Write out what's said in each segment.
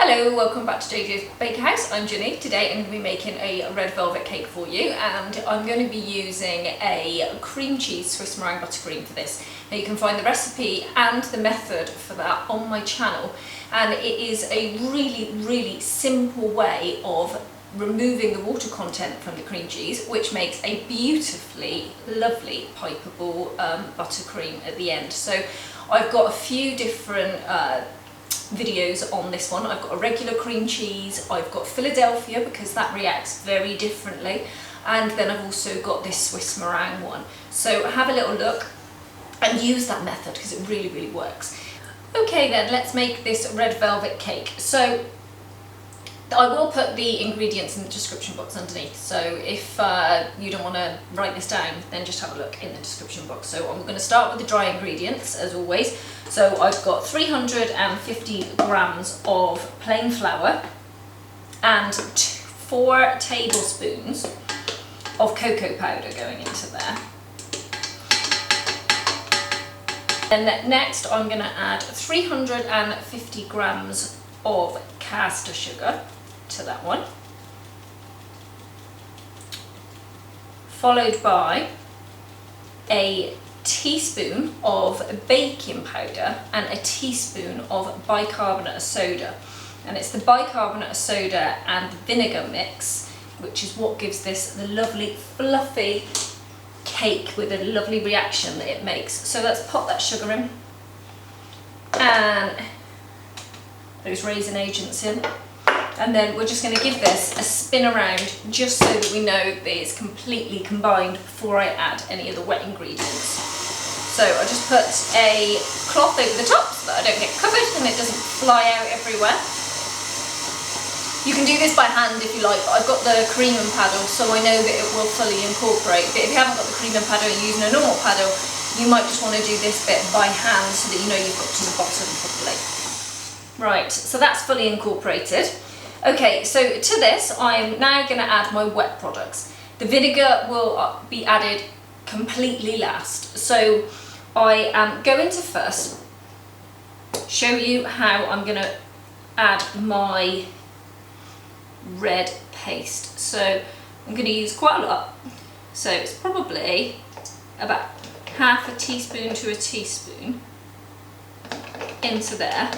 Hello, welcome back to JJ's Bakehouse. I'm Ginny. Today I'm going to be making a red velvet cake for you, and I'm going to be using a cream cheese Swiss meringue buttercream for this. Now you can find the recipe and the method for that on my channel, and it is a really simple way of removing the water content from the cream cheese, which makes a beautifully lovely pipeable buttercream at the end. So I've got a few different videos on this one. I've got a regular cream cheese, I've got Philadelphia because that reacts very differently, and then I've also got this Swiss meringue one. So have a little look and use that method because it really works. Okay then, let's make this red velvet cake. So I will put the ingredients in the description box underneath, so if you don't want to write this down, then just have a look in the description box. So I'm going to start with the dry ingredients as always. So I've got 350 grams of plain flour and 4 tablespoons of cocoa powder going into there. And next I'm going to add 350 grams of caster sugar to that one, followed by a teaspoon of baking powder and a teaspoon of bicarbonate of soda. And it's the bicarbonate of soda and vinegar mix which is what gives this the lovely fluffy cake with a lovely reaction that it makes. So let's pop that sugar in and those raisin agents in, and then we're just going to give this a spin around just so that we know that it's completely combined before I add any of the wet ingredients. So I just put a cloth over the top so that I don't get covered and it doesn't fly out everywhere. You can do this by hand if you like, but I've got the cream and paddle so I know that it will fully incorporate. But if you haven't got the cream and paddle and you're using a normal paddle, you might just want to do this bit by hand so that you know you've got to the bottom properly. Right, so that's fully incorporated. Okay, so to this I'm now going to add my wet products. The vinegar will be added completely last. So I am going to first show you how I'm going to add my red paste. So I'm going to use quite a lot. So it's probably about half a teaspoon to a teaspoon into there.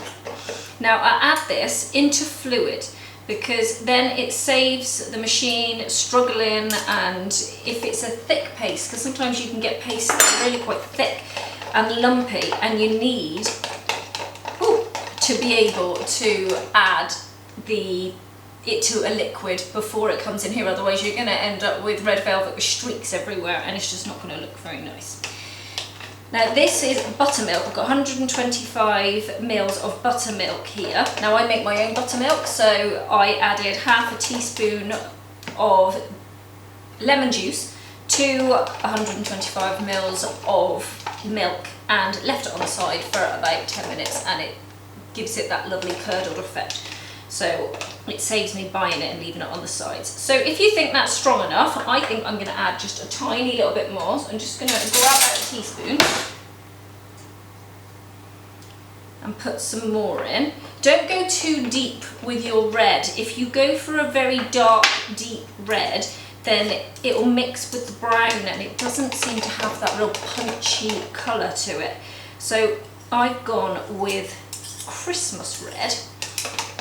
Now I add this into fluid because then it saves the machine struggling, and if it's a thick paste, because sometimes you can get paste that's really quite thick and lumpy and you need to be able to add it to a liquid before it comes in here, otherwise you're going to end up with red velvet with streaks everywhere and it's just not going to look very nice. Now this is buttermilk. I've got 125 mils of buttermilk here. Now I make my own buttermilk, so I added half a teaspoon of lemon juice to 125 mils of milk and left it on the side for about 10 minutes, and it gives it that lovely curdled effect. So it saves me buying it and leaving it on the sides. So if you think that's strong enough, I think I'm going to add just a tiny little bit more. So I'm just going to grab out a teaspoon and put some more in. Don't go too deep with your red. If you go for a very dark, deep red, then it will mix with the brown and it doesn't seem to have that real punchy colour to it. So I've gone with Christmas red,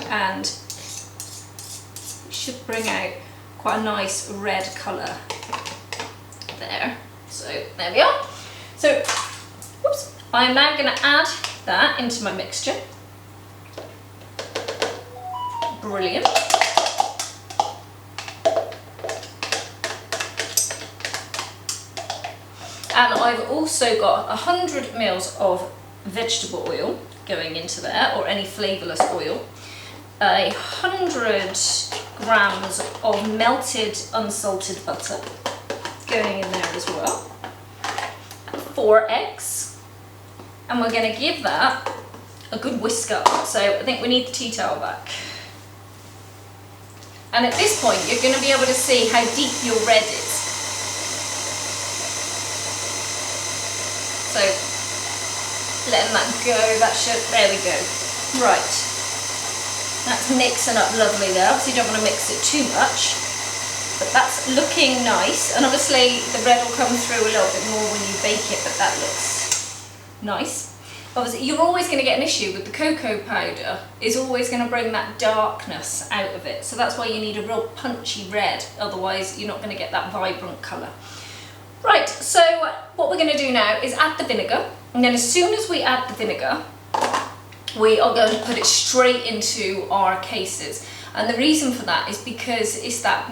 and it should bring out quite a nice red colour there. So there we are. So whoops, I'm now going to add that into my mixture. Brilliant. And I've also got 100 mils of vegetable oil going into there, or any flavourless oil. 100 grams of melted unsalted butter going in there as well. 4 eggs. And we're going to give that a good whisk up. So I think we need the tea towel back. And at this point you're going to be able to see how deep your red is. So letting that go, that should, there we go. Right. That's mixing up lovely there. Obviously you don't want to mix it too much, but that's looking nice. And obviously the bread will come through a little bit more when you bake it, but that looks nice. Obviously you're always going to get an issue with the cocoa powder. It's always going to bring that darkness out of it. So that's why you need a real punchy red, otherwise you're not going to get that vibrant colour. Right, so what we're going to do now is add the vinegar, and then as soon as we add the vinegar, we are going to put it straight into our cases. And the reason for that is because it's that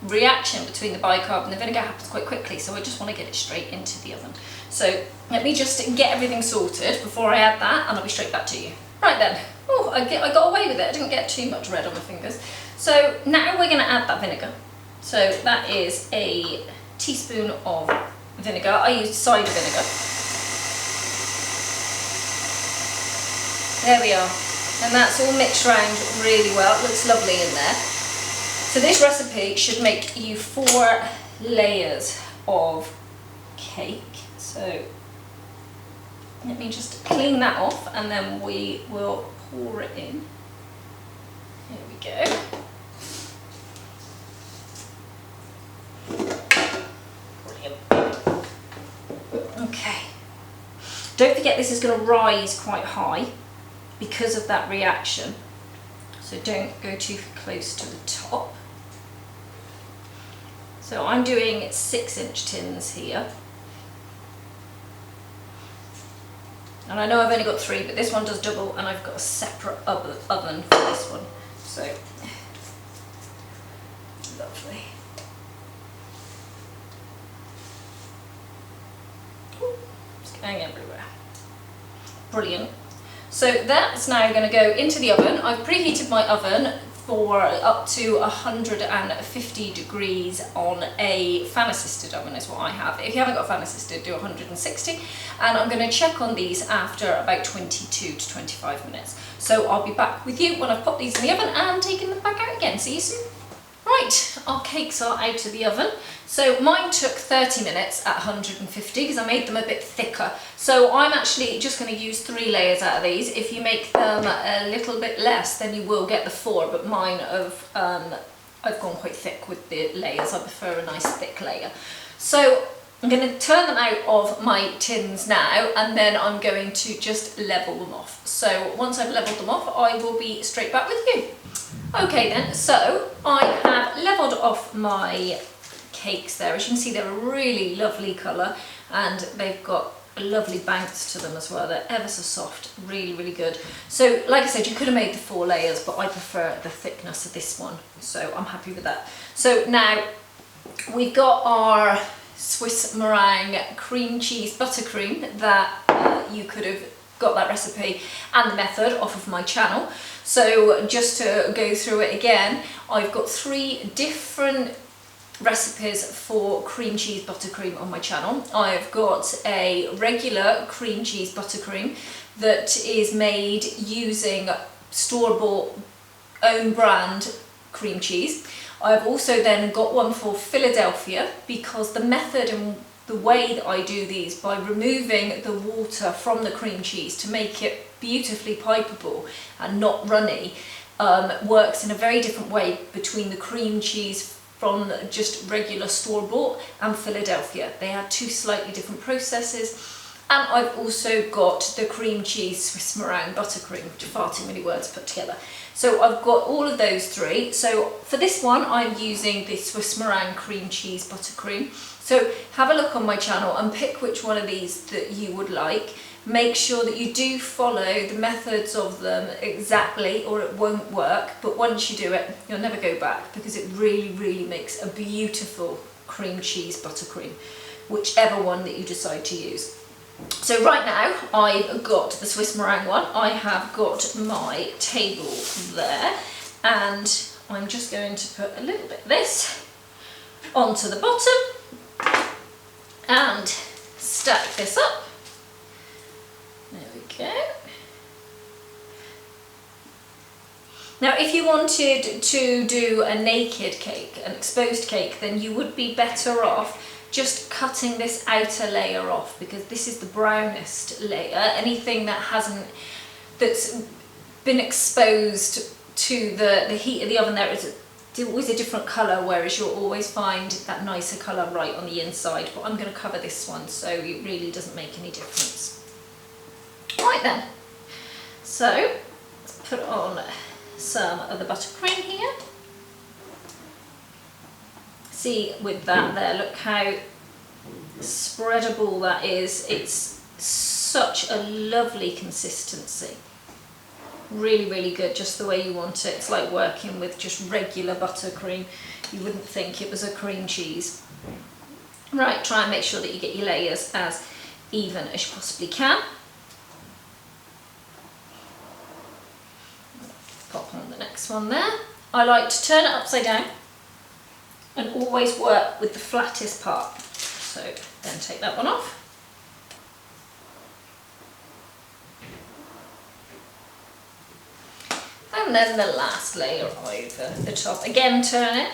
reaction between the bicarb and the vinegar happens quite quickly, so I just want to get it straight into the oven. So let me just get everything sorted before I add that, and I'll be straight back to you. Right then, oh, I got away with it. I didn't get too much red on my fingers. So now we're going to add that vinegar. So that is a teaspoon of vinegar. I used cider vinegar. There we are. And that's all mixed around really well. It looks lovely in there. So this recipe should make you 4 layers of cake. So let me just clean that off, and then we will pour it in. Here we go. Okay. Don't forget this is going to rise quite high because of that reaction. So don't go too close to the top. So I'm doing 6-inch tins here. And I know I've only got 3, but this one does double, and I've got a separate oven for this one. So, lovely. Ooh, it's going everywhere. Brilliant. So that's now going to go into the oven. I've preheated my oven for up to 150 degrees on a fan assisted oven is what I have. If you haven't got fan assisted, do 160, and I'm going to check on these after about 22 to 25 minutes. So I'll be back with you when I've popped these in the oven and taken them back out again. See you soon. Right, our cakes are out of the oven. So mine took 30 minutes at 150 because I made them a bit thicker. So I'm actually just going to use 3 layers out of these. If you make them a little bit less, then you will get the 4, but mine have, I've gone quite thick with the layers. I prefer a nice thick layer. So I'm going to turn them out of my tins now, and then I'm going to just level them off. So once I've leveled them off, I will be straight back with you. Okay then, so I have levelled off my cakes there. As you can see, they're a really lovely colour, and they've got a lovely bounce to them as well. They're ever so soft, really, really good. So like I said, you could have made the 4 layers, but I prefer the thickness of this one, so I'm happy with that. So now we've got our Swiss meringue cream cheese buttercream that you could have got that recipe and the method off of my channel. So just to go through it again, I've got 3 different recipes for cream cheese buttercream on my channel. I've got a regular cream cheese buttercream that is made using store-bought own brand cream cheese. I've also then got one for Philadelphia, because the method and the way that I do these, by removing the water from the cream cheese to make it beautifully pipeable and not runny, works in a very different way between the cream cheese from just regular store-bought and Philadelphia. They have 2 slightly different processes. And I've also got the cream cheese Swiss meringue buttercream, which are far too many words put together. So I've got all of those 3. So for this one, I'm using the Swiss meringue cream cheese buttercream. So have a look on my channel and pick which one of these that you would like. Make sure that you do follow the methods of them exactly, or it won't work. But once you do it, you'll never go back, because it really, really makes a beautiful cream cheese buttercream, whichever one that you decide to use. So right now I've got the Swiss meringue one. I have got my table there, and I'm just going to put a little bit of this onto the bottom and stack this up. There we go. Now if you wanted to do a naked cake, an exposed cake, then you would be better off just cutting this outer layer off, because this is the brownest layer. Anything that that's been exposed to the heat of the oven, there is always a different colour, whereas you'll always find that nicer colour right on the inside. But I'm going to cover this one, so it really doesn't make any difference. Right then, so let's put on some of the buttercream here. See, with that there, look how spreadable that is. It's such a lovely consistency. Really, really good, just the way you want it. It's like working with just regular buttercream. You wouldn't think it was a cream cheese. Right, try and make sure that you get your layers as even as you possibly can. Pop on the next one there. I like to turn it upside down and always work with the flattest part. So then take that one off. And then the last layer over the top. Again, turn it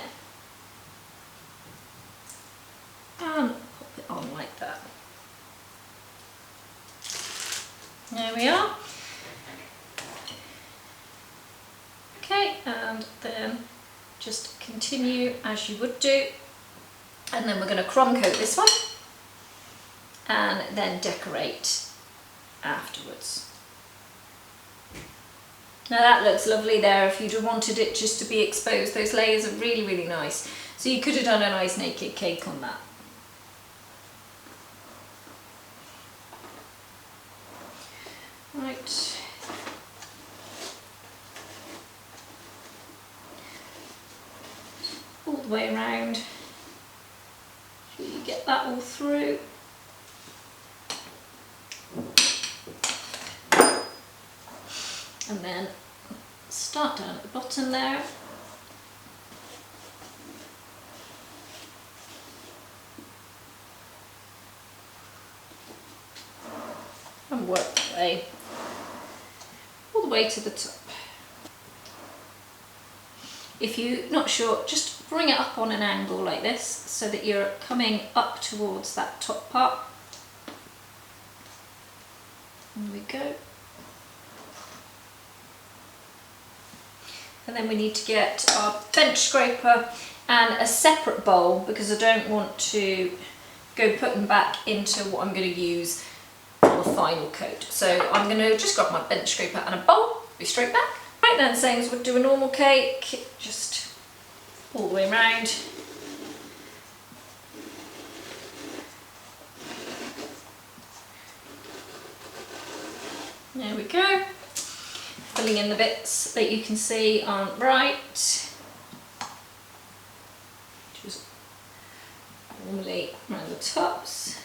and pop it on like that. There we are. Okay, and then just continue as you would do. And then we're going to crumb coat this one and then decorate afterwards. Now that looks lovely there. If you'd wanted it just to be exposed, those layers are really, really nice. So you could have done a nice naked cake on that. Right. All the way around. So you get that all through. And then start down at the bottom there. And work the way all the way to the top. If you're not sure, just bring it up on an angle like this so that you're coming up towards that top part. There we go. And then we need to get our bench scraper and a separate bowl, because I don't want to go putting back into what I'm going to use for the final coat. So I'm going to just grab my bench scraper and a bowl, be straight back. Right then, same as we'd do a normal cake, just all the way around. There we go. Filling in the bits that you can see aren't right. Just normally around the tops.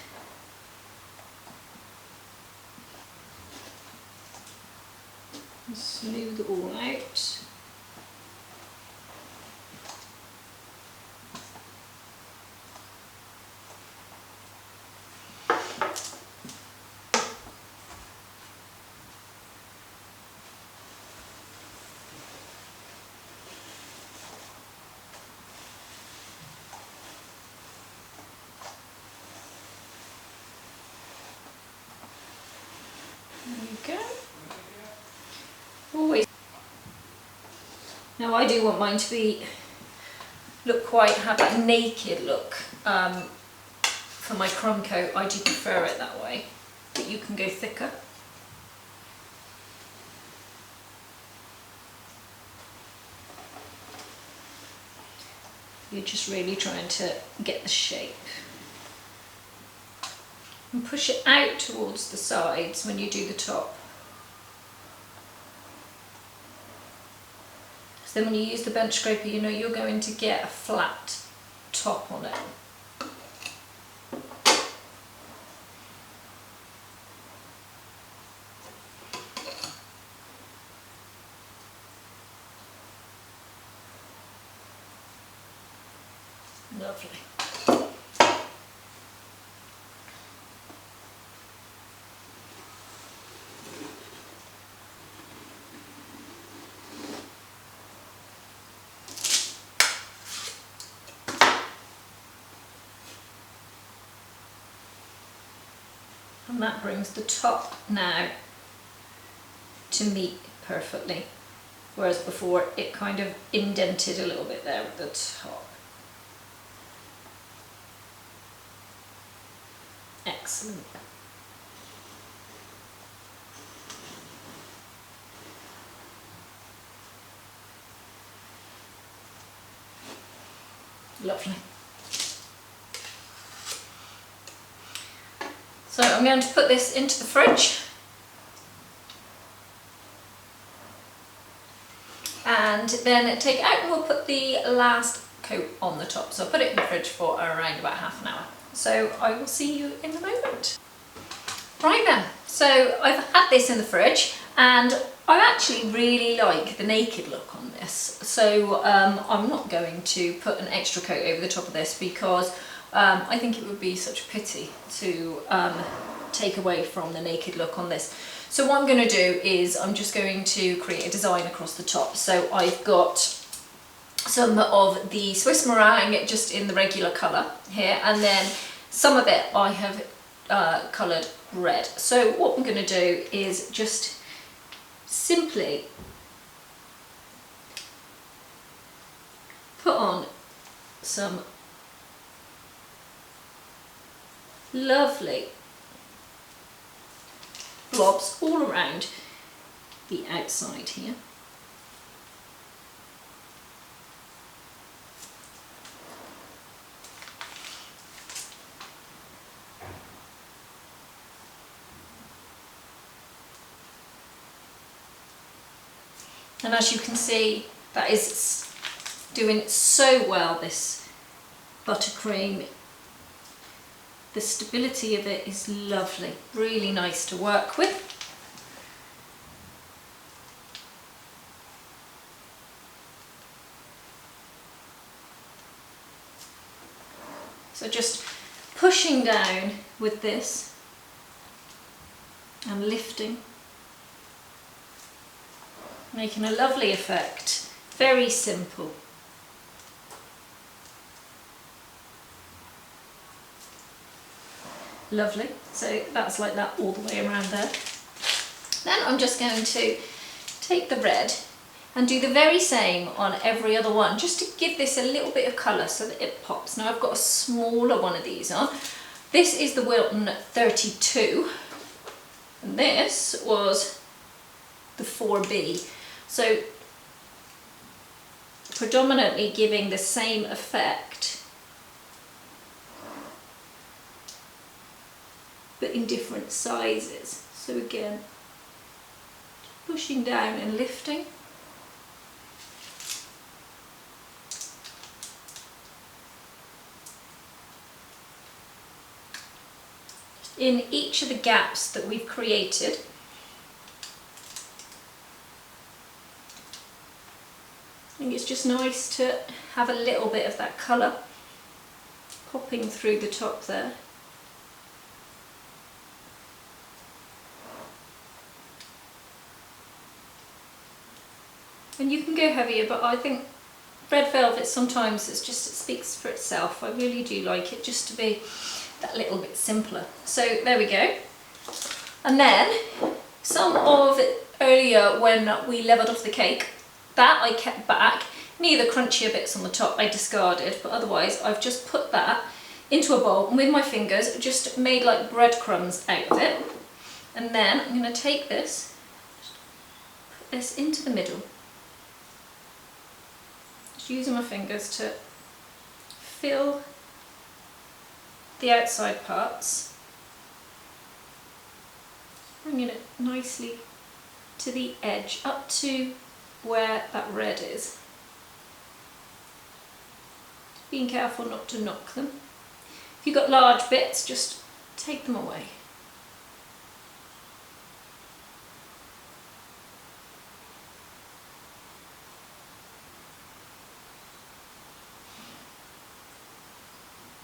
And smooth it all out. There we go. Always. Now I do want mine to have that naked look for my crumb coat. I do prefer it that way, but you can go thicker. You're just really trying to get the shape. And push it out towards the sides when you do the top. So then when you use the bench scraper, you know you're going to get a flat top on it. Lovely. And that brings the top now to meet perfectly. whereas before it kind of indented a little bit there at the top. Excellent. Lovely. So I'm going to put this into the fridge, and then take it out and we'll put the last coat on the top. So I'll put it in the fridge for around about half an hour. So I will see you in a moment. Right then, so I've had this in the fridge and I actually really like the naked look on this. So I'm not going to put an extra coat over the top of this because I think it would be such a pity to take away from the naked look on this. So what I'm going to do is I'm just going to create a design across the top. So I've got some of the Swiss meringue just in the regular colour here, and then some of it I have coloured red. So what I'm going to do is just simply put on some lovely blobs all around the outside here. And as you can see, that is doing so well, this buttercream. The stability of it is lovely, really nice to work with. So just pushing down with this and lifting, making a lovely effect. Very simple. Lovely. So that's like that all the way around there. Then I'm just going to take the red and do the very same on every other one, just to give this a little bit of colour so that it pops. Now I've got a smaller one of these on. This is the Wilton 32 and this was the 4B. So predominantly giving the same effect, but in different sizes. So again, pushing down and lifting. In each of the gaps that we've created, I think it's just nice to have a little bit of that colour popping through the top there. And you can go heavier, but I think red velvet sometimes it speaks for itself. I really do like it just to be that little bit simpler. So there we go. And then some of earlier when we levelled off the cake, that I kept back. Any of the crunchier bits on the top I discarded, but otherwise I've just put that into a bowl and with my fingers just made like breadcrumbs out of it. And then I'm going to take this, put this into the middle. Just using my fingers to fill the outside parts, bringing it nicely to the edge, up to where that red is. Being careful not to knock them. If you've got large bits, just take them away.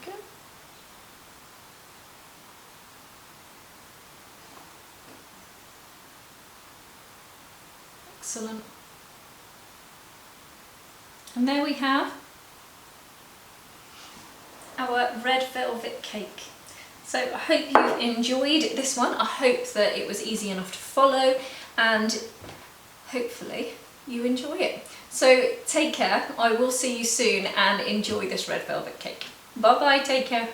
Okay. Excellent. And there we have our red velvet cake. So I hope you enjoyed this one. I hope that it was easy enough to follow, and hopefully you enjoy it. So take care, I will see you soon, and enjoy this red velvet cake. Bye bye, take care.